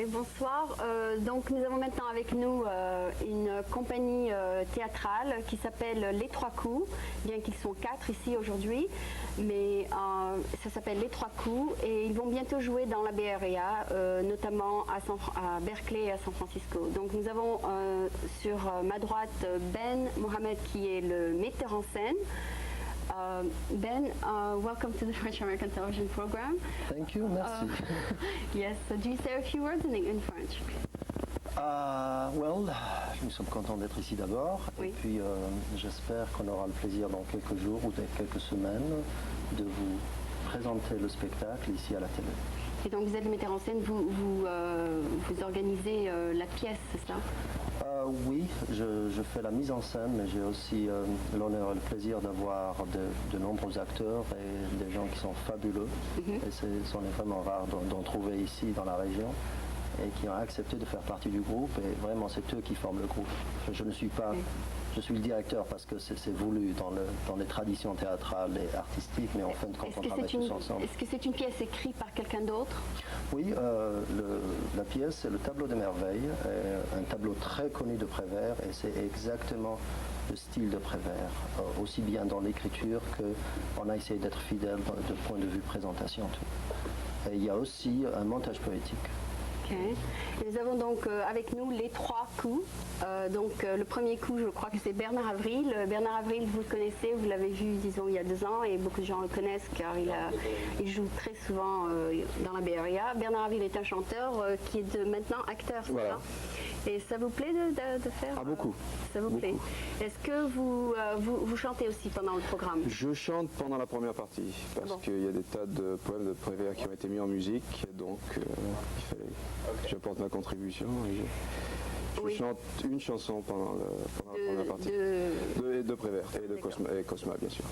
Bonsoir. Donc nous avons maintenant avec nous une compagnie théâtrale qui s'appelle Les Trois Coups, bien qu'ils sont 4 ici aujourd'hui, mais ça s'appelle Les Trois Coups et ils vont bientôt jouer dans la Bay Area, notamment à Berkeley et à San Francisco. Donc nous avons sur ma droite Ben Mohamed qui est le metteur en scène. Ben, welcome to the French American television program. Thank you, merci. Yes, so do you say a few words in French? Well, nous sommes contents d'être ici d'abord, oui. Et puis j'espère qu'on aura le plaisir dans quelques jours ou quelques semaines de vous présenter le spectacle ici à la télé. Et donc vous êtes le metteur en scène, vous organisez la pièce, c'est ça? Oui, je fais la mise en scène, mais j'ai aussi l'honneur et le plaisir d'avoir de nombreux acteurs et des gens qui sont fabuleux. Et ce sont vraiment rares d'en trouver ici dans la région et qui ont accepté de faire partie du groupe. Et vraiment, c'est eux qui forment le groupe. Je ne suis pas... Je suis le directeur parce que c'est voulu dans les traditions théâtrales et artistiques, mais en fin de compte, on travaille tous ensemble. Est-ce que c'est une pièce écrite par quelqu'un d'autre? Oui, la pièce, c'est le Tableau des Merveilles, un tableau très connu de Prévert, et c'est exactement le style de Prévert, aussi bien dans l'écriture qu'on a essayé d'être fidèle de point de vue présentation. Et il y a aussi un montage poétique. Okay. Nous avons donc avec nous les trois coups. Le premier coup, je crois que c'est Bernard Avril. Bernard Avril, vous le connaissez, vous l'avez vu, disons, il y a 2 ans, et beaucoup de gens le connaissent car il joue très souvent dans la Bay Area. Bernard Avril est un chanteur qui est maintenant acteur, c'est voilà. Ça? Et ça vous plaît de faire? Ah, beaucoup. Ça vous plaît. Est-ce que vous chantez aussi pendant le programme? Je chante pendant la première partie, parce qu'il y a des tas de poèmes de Prévert qui ont été mis en musique, donc il fallait que j'apporte ma contribution. Je chante une chanson pendant la première partie de Prévert et de Cosma, bien sûr.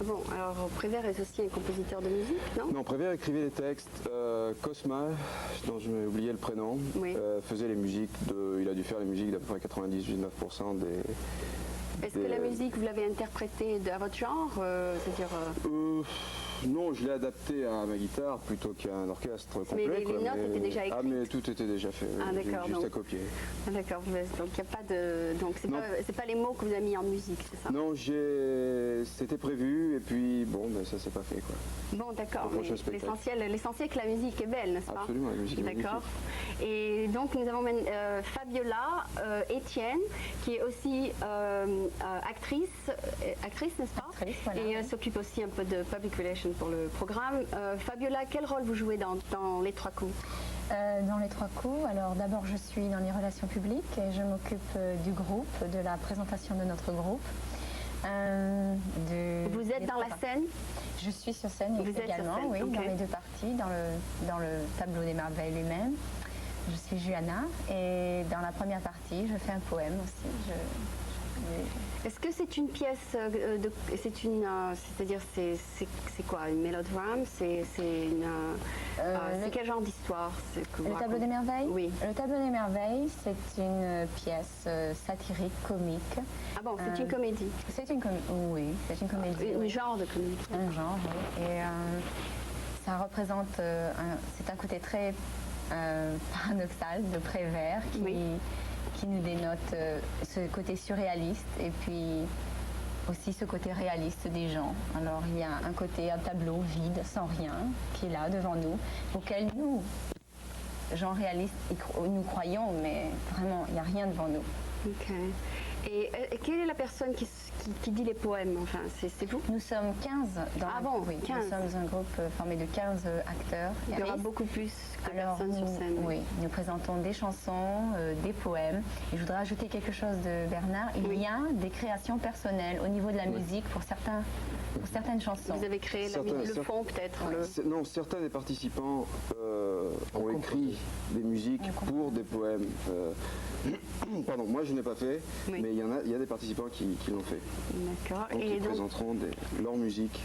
Bon, alors Prévert est aussi un compositeur de musique, non? Non, Prévert écrivait les textes. Cosma, dont je m'ai oublié le prénom, faisait les musiques il a dû faire les musiques d'à peu près 99% des... Est-ce que la musique, vous l'avez interprétée à votre genre, c'est-à-dire non, je l'ai adapté à ma guitare plutôt qu'à un orchestre complet. Mais les notes étaient déjà écrites. Ah, mais tout était déjà fait. D'accord. Juste à copier. D'accord. Donc il n'y a pas de. Donc c'est pas les mots que vous avez mis en musique, c'est ça? Non, c'était prévu et puis bon, ben ça s'est pas fait quoi. Bon, d'accord. L'essentiel que la musique est belle, n'est-ce pas? Absolument, la musique est magnifique. D'accord. Et donc nous avons Fabiola Etienne, qui est aussi actrice, n'est-ce pas? Actrice, voilà. Et s'occupe aussi un peu de public relations pour le programme. Fabiola, quel rôle vous jouez dans Les Trois Coups? Dans Les Trois Coups, alors d'abord je suis dans les relations publiques et je m'occupe du groupe, de la présentation de notre groupe. Vous êtes dans la scène? Je suis sur scène également, oui, okay. Dans les 2 parties, dans le Tableau des Merveilles lui-même. Je suis Juana et dans la première partie, je fais un poème aussi. Est-ce que c'est une pièce c'est-à-dire c'est quoi, une mélodrame, c'est quel genre d'histoire? Le Tableau des Merveilles? Oui. Le Tableau des Merveilles, c'est une pièce satirique, comique. Ah bon, c'est une comédie? C'est une comédie, oui, c'est une comédie. Un genre de comédie? Un genre, oui. Et ça représente, c'est un côté très paradoxal de Prévert qui nous dénote ce côté surréaliste et puis aussi ce côté réaliste des gens. Alors il y a un tableau vide, sans rien, qui est là devant nous, auquel nous, gens réalistes, nous croyons, mais vraiment il n'y a rien devant nous. Ok. Et quelle est la personne qui dit les poèmes? Enfin, c'est vous? Nous sommes 15 dans oui, 15. Nous sommes un groupe formé de 15 acteurs. Il y aura beaucoup plus de personnes sur scène. Oui, nous présentons des chansons, des poèmes. Et je voudrais ajouter quelque chose de Bernard. Il y a des créations personnelles au niveau de la musique pour certaines chansons. Vous avez créé le fond peut-être? Non, certains des participants ont écrit des musiques pour des poèmes. Pardon, moi je n'ai pas fait, mais il y a des participants qui l'ont fait. D'accord. Donc ils présenteront leur musique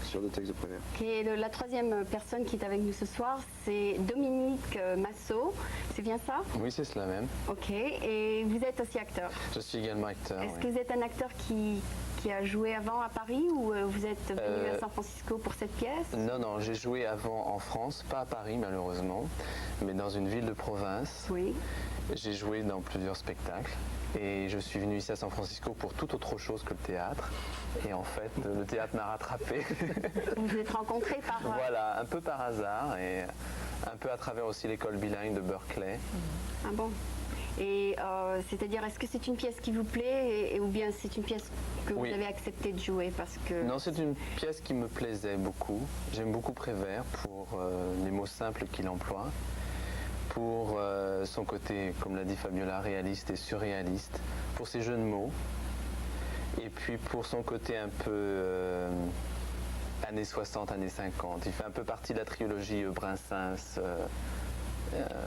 sur des textes de Prévert. Et la troisième personne qui est avec nous ce soir, c'est Dominique Massot. C'est bien ça? Oui, c'est cela même. Ok. Et vous êtes aussi acteur? Je suis également acteur. Est-ce que vous êtes un acteur qui qui a joué avant à Paris ou vous êtes venu à San Francisco pour cette pièce? Non, j'ai joué avant en France, pas à Paris malheureusement, mais dans une ville de province. Oui. J'ai joué dans plusieurs spectacles et je suis venu ici à San Francisco pour tout autre chose que le théâtre. Et en fait, le théâtre m'a rattrapé. Vous vous êtes rencontrés par... Voilà, un peu par hasard et un peu à travers aussi l'école bilingue de Berkeley. Ah bon? Et c'est-à-dire, est-ce que c'est une pièce qui vous plaît ou bien c'est une pièce que vous avez accepté de jouer parce que... Non, c'est une pièce qui me plaisait beaucoup. J'aime beaucoup Prévert pour les mots simples qu'il emploie, pour son côté, comme l'a dit Fabiola, réaliste et surréaliste, pour ses jeux de mots, et puis pour son côté un peu années 60, années 50. Il fait un peu partie de la trilogie Brassens,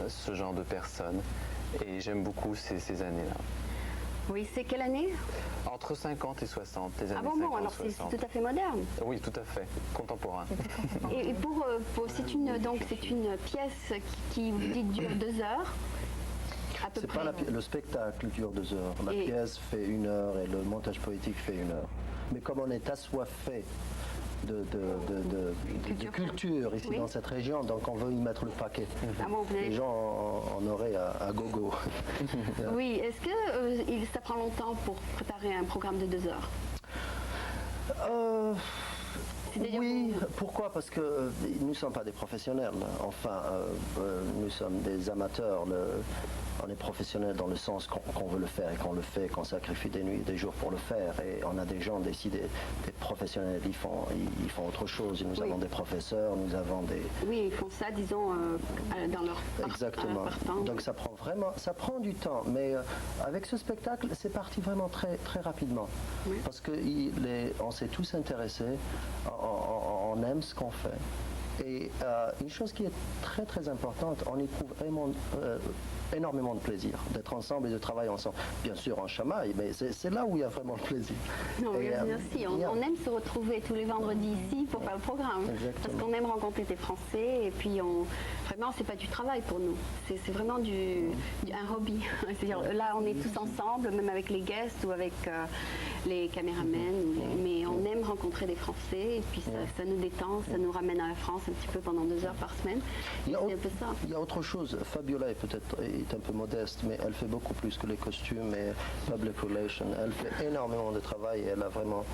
ce genre de personnes. Et j'aime beaucoup ces années-là. Oui, c'est quelle année? Entre 50 et 60, les années 50, bon, alors c'est tout à fait moderne. Oui, tout à fait, contemporain. Et c'est une pièce qui vous dites dure 2 heures. C'est pas le spectacle dure 2 heures. La pièce fait 1 heure et le montage poétique fait 1 heure. Mais comme on est assoiffé de culture ici dans cette région, donc on veut y mettre le paquet. Les gens en auraient à gogo. Oui, est-ce que ça prend longtemps pour préparer un programme de 2 heures? Oui, pourquoi? Parce que nous ne sommes pas des professionnels. Enfin, nous sommes des amateurs. On est professionnels dans le sens qu'on veut le faire et qu'on le fait, qu'on sacrifie des nuits et des jours pour le faire. Et on a des gens, des professionnels, ils font autre chose. Nous avons des professeurs, nous avons des... Oui, ils font ça, disons, dans leur Exactement. Donc ça prend du temps. Mais avec ce spectacle, c'est parti vraiment très, très rapidement. Oui. Parce qu'on s'est tous intéressés, on aime ce qu'on fait. Et une chose qui est très, très importante, on éprouve vraiment... énormément de plaisir d'être ensemble et de travailler ensemble. Bien sûr, en chamaille, mais c'est là où il y a vraiment le plaisir. Non, bien sûr, on aime se retrouver tous les vendredis ici pour faire le programme. Exactement. Parce qu'on aime rencontrer des Français et puis vraiment, c'est pas du travail pour nous. C'est vraiment un hobby. C'est-à-dire, là, on est tous ensemble, même avec les guests ou avec les caméramens, mais on aime rencontrer des Français et puis ça nous détend, ça nous ramène à la France un petit peu pendant 2 heures par semaine. C'est un peu ça. Il y a autre chose. Fabiola est un peu modeste, mais elle fait beaucoup plus que les costumes et public relations. Elle fait énormément de travail et elle a vraiment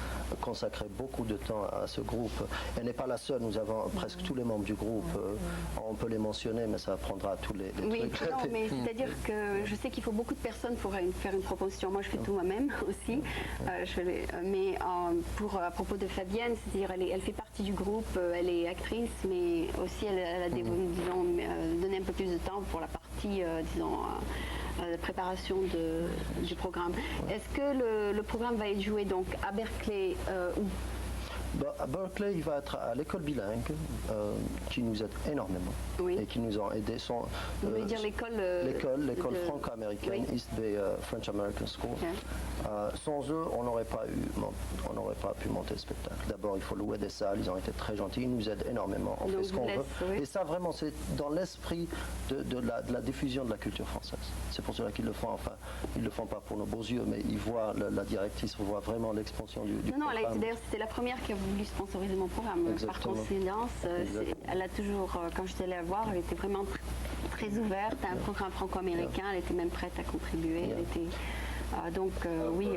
consacré beaucoup de temps à ce groupe. Elle n'est pas la seule, nous avons presque tous les membres du groupe. On peut les mentionner, mais ça prendra tous les trucs. Non, mais c'est-à-dire que je sais qu'il faut beaucoup de personnes pour faire une proposition. Moi, je fais tout moi-même aussi. Mais à propos de Fabienne, c'est-à-dire elle fait partie du groupe, elle est actrice, mais aussi elle a donné un peu plus de temps pour la partie, la préparation du programme. Est-ce que le programme va être joué donc à Berkeley ou à Berkeley, il va être à l'école bilingue qui nous aide énormément et qui nous ont aidés. Vous voulez dire l'école franco-américaine, East Bay French American School. Sans eux, on n'aurait pas pu monter le spectacle. D'abord, il faut louer des salles, ils ont été très gentils, ils nous aident énormément, on fait ce qu'on veut. Oui. Et ça, vraiment, c'est dans l'esprit de la diffusion de la culture française. C'est pour cela qu'ils le font, enfin, ils ne le font pas pour nos beaux yeux, mais ils voient, la directrice voit vraiment l'expansion du programme. D'ailleurs, c'était la première qui a voulu sponsoriser mon programme. Exactement. Par coïncidence, elle a toujours, quand j'étais allée la voir, elle était vraiment très ouverte à un programme franco-américain, elle était même prête à contribuer. Elle était, oui,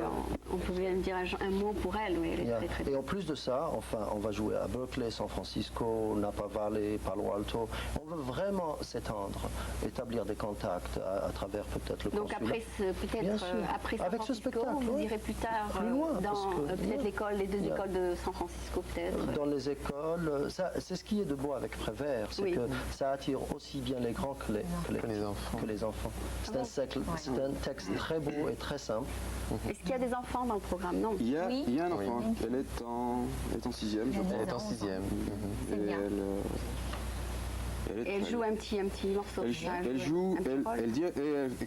on pouvait me dire un mot pour elle. Oui, elle est très, très... Et en plus de ça, enfin, on va jouer à Berkeley, San Francisco, Napa Valley, Palo Alto. On veut vraiment s'étendre, établir des contacts à travers peut-être le consulat. Donc après San avec Francisco, ce spectacle, vous irez plus tard dans peut-être les 2 écoles de San Francisco peut-être. Dans les écoles, c'est ce qui est de beau avec Prévert, c'est que ça attire aussi bien les grands que les enfants. C'est un texte très beau et très simple. Est-ce qu'il y a des enfants dans le programme? Non. Il y a un enfant. Oui. Elle est en 6e, je crois. Elle est en 6e. Et elle joue un petit morceau. Elle dit,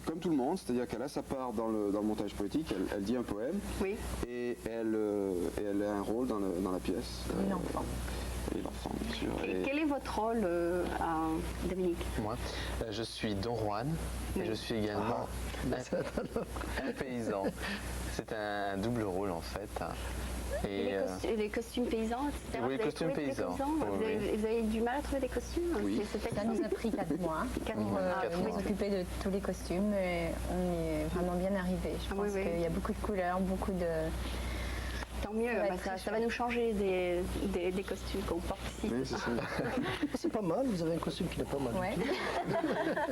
comme tout le monde, c'est-à-dire qu'elle a sa part dans le montage poétique, elle dit un poème, et elle a un rôle dans la pièce. et l'enfant, bien sûr. Et quel est votre rôle, Dominique? Moi, je suis Don Juan et je suis également un paysan. C'est un double rôle en fait. Et les costumes paysans, etc. Oui, les costumes paysans. Vous avez du mal à trouver des costumes? Oui. Ça nous a pris 4 mois pour nous occuper de tous les costumes et on y est vraiment bien arrivé. Je pense qu'il y a beaucoup de couleurs, beaucoup de... Tant mieux, ça va nous changer des costumes qu'on porte ici. Oui, c'est ça. C'est pas mal, vous avez un costume qui n'est pas mal. Ouais.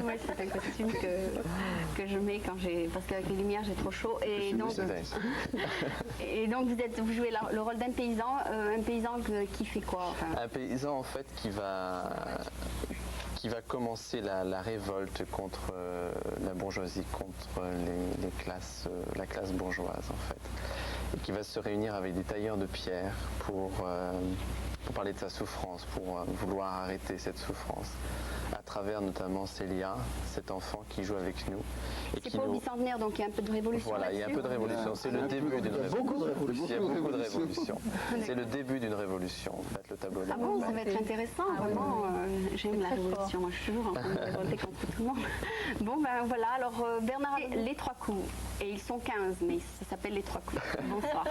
Oui, c'est un costume que je mets parce qu'avec les lumières j'ai trop chaud. Et donc vous jouez le rôle d'un paysan, qui fait quoi enfin... Un paysan en fait qui va commencer la révolte contre la bourgeoisie, contre la classe bourgeoise en fait, et qui va se réunir avec des tailleurs de pierre pour parler de sa souffrance, pour vouloir arrêter cette souffrance, à travers notamment Célia, cet enfant qui joue avec nous. C'est pas au bicentenaire, donc il y a un peu de révolution. Voilà, il y a un peu de révolution. C'est le début d'une révolution. Beaucoup de révolution. Il y a beaucoup de révolution. C'est le début d'une révolution, en fait, le tableau. Ah bon, ça va être intéressant, vraiment. J'aime la révolution. Moi, je suis toujours en train de me révolter contre tout le monde. Bon, ben voilà. Alors, Bernard, les 3 coups. Et ils sont 15, mais ça s'appelle les 3 coups. Bonsoir.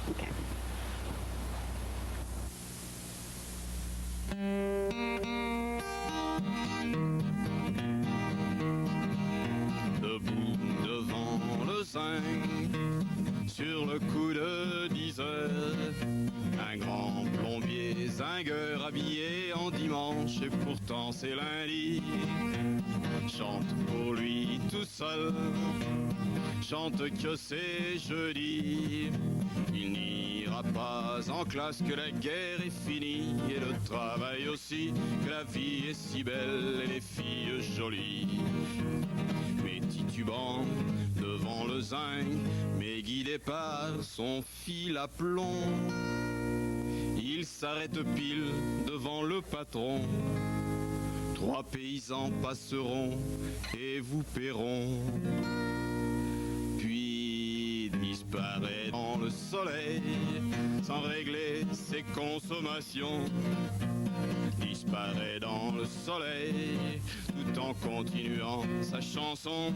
Ok. Debout devant le zinc, sur le coup de 10 heures, un grand plombier zingueur habillé en dimanche et pourtant c'est lundi, chante pour lui tout seul, chante que c'est jeudi. Il n'ira pas en classe, que la guerre est finie et le travail aussi, que la vie est si belle et les filles jolies. Mais titubant devant le zinc, mais guidé par son fil à plomb, il s'arrête pile devant le patron. 3 paysans passeront et vous paieront. Puis disparaît dans le soleil sans régler ses consommations. Disparaît dans le soleil tout en continuant sa chanson.